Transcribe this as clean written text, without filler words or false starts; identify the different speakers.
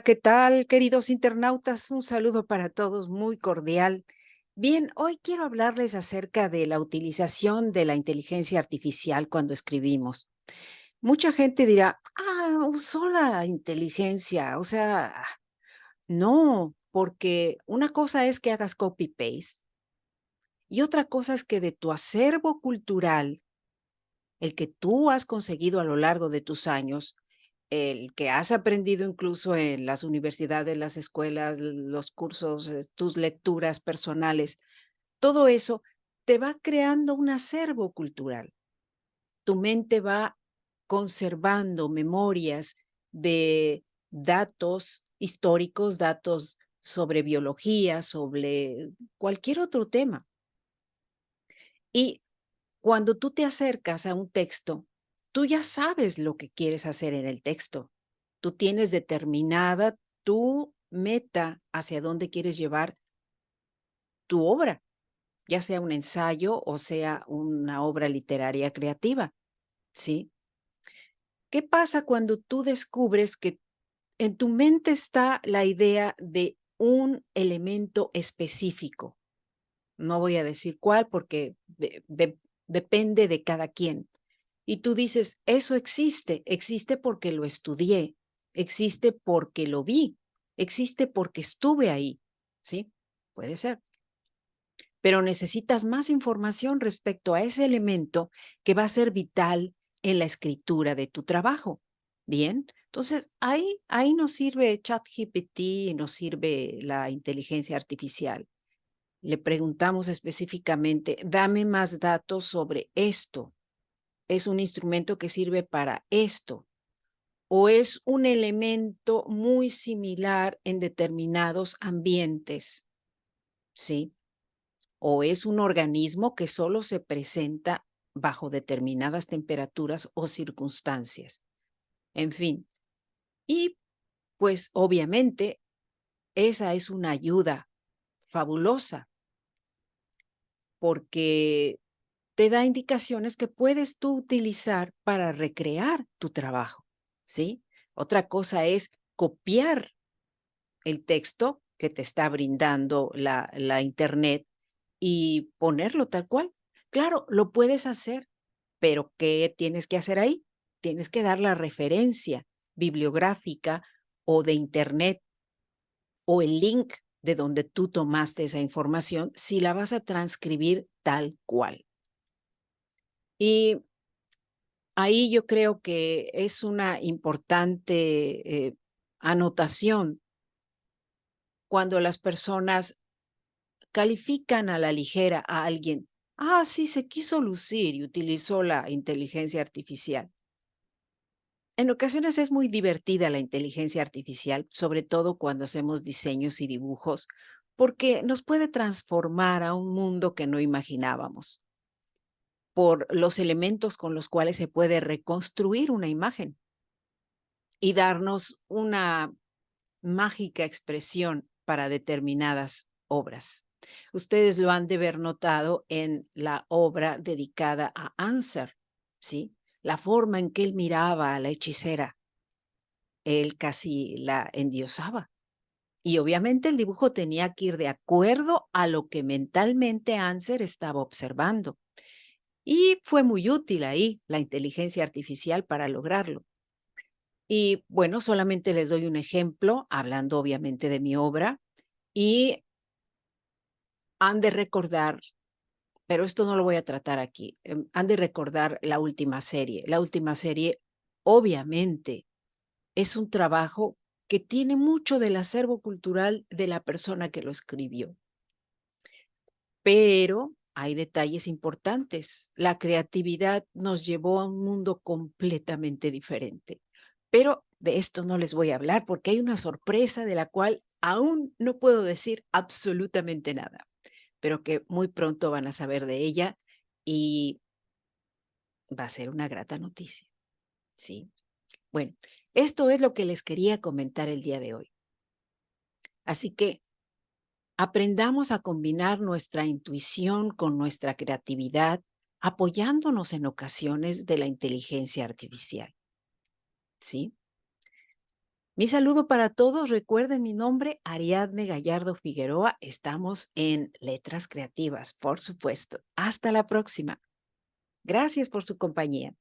Speaker 1: ¿Qué tal, queridos internautas? Un saludo para todos muy cordial. Bien, hoy quiero hablarles acerca de la utilización de la inteligencia artificial cuando escribimos. Mucha gente dirá, usó la inteligencia, o sea, no, porque una cosa es que hagas copy-paste y otra cosa es que de tu acervo cultural, el que tú has conseguido a lo largo de tus años, el que has aprendido incluso en las universidades, las escuelas, los cursos, tus lecturas personales, todo eso te va creando un acervo cultural. Tu mente va conservando memorias de datos históricos, datos sobre biología, sobre cualquier otro tema. Y cuando tú te acercas a un texto, tú ya sabes lo que quieres hacer en el texto. Tú tienes determinada tu meta hacia dónde quieres llevar tu obra, ya sea un ensayo o sea una obra literaria creativa, ¿sí? ¿Qué pasa cuando tú descubres que en tu mente está la idea de un elemento específico? No voy a decir cuál porque depende de cada quien. Y tú dices, eso existe, existe porque lo estudié, existe porque lo vi, existe porque estuve ahí, ¿sí? Puede ser. Pero necesitas más información respecto a ese elemento que va a ser vital en la escritura de tu trabajo. Bien, entonces ahí nos sirve ChatGPT, nos sirve la inteligencia artificial. Le preguntamos específicamente, dame más datos sobre esto. ¿Es un instrumento que sirve para esto? ¿O es un elemento muy similar en determinados ambientes? ¿Sí? ¿O es un organismo que solo se presenta bajo determinadas temperaturas o circunstancias? En fin, y pues obviamente esa es una ayuda fabulosa porque te da indicaciones que puedes tú utilizar para recrear tu trabajo, ¿sí? Otra cosa es copiar el texto que te está brindando la Internet y ponerlo tal cual. Claro, lo puedes hacer, pero ¿qué tienes que hacer ahí? Tienes que dar la referencia bibliográfica o de Internet o el link de donde tú tomaste esa información si la vas a transcribir tal cual. Y ahí yo creo que es una importante anotación cuando las personas califican a la ligera a alguien. Sí, se quiso lucir y utilizó la inteligencia artificial. En ocasiones es muy divertida la inteligencia artificial, sobre todo cuando hacemos diseños y dibujos, porque nos puede transformar a un mundo que no imaginábamos por los elementos con los cuales se puede reconstruir una imagen y darnos una mágica expresión para determinadas obras. Ustedes lo han de haber notado en la obra dedicada a Anser, ¿sí? La forma en que él miraba a la hechicera, él casi la endiosaba. Y obviamente el dibujo tenía que ir de acuerdo a lo que mentalmente Anser estaba observando. Y fue muy útil ahí la inteligencia artificial para lograrlo. Y bueno, solamente les doy un ejemplo, hablando obviamente de mi obra, y han de recordar, pero esto no lo voy a tratar aquí, han de recordar la última serie. La última serie, obviamente, es un trabajo que tiene mucho del acervo cultural de la persona que lo escribió, pero hay detalles importantes. La creatividad nos llevó a un mundo completamente diferente. Pero de esto no les voy a hablar porque hay una sorpresa de la cual aún no puedo decir absolutamente nada, pero que muy pronto van a saber de ella y va a ser una grata noticia, ¿sí? Bueno, esto es lo que les quería comentar el día de hoy. Así que aprendamos a combinar nuestra intuición con nuestra creatividad, apoyándonos en ocasiones de la inteligencia artificial, ¿sí? Mi saludo para todos. Recuerden mi nombre, Ariadne Gallardo Figueroa. Estamos en Letras Creativas, por supuesto. Hasta la próxima. Gracias por su compañía.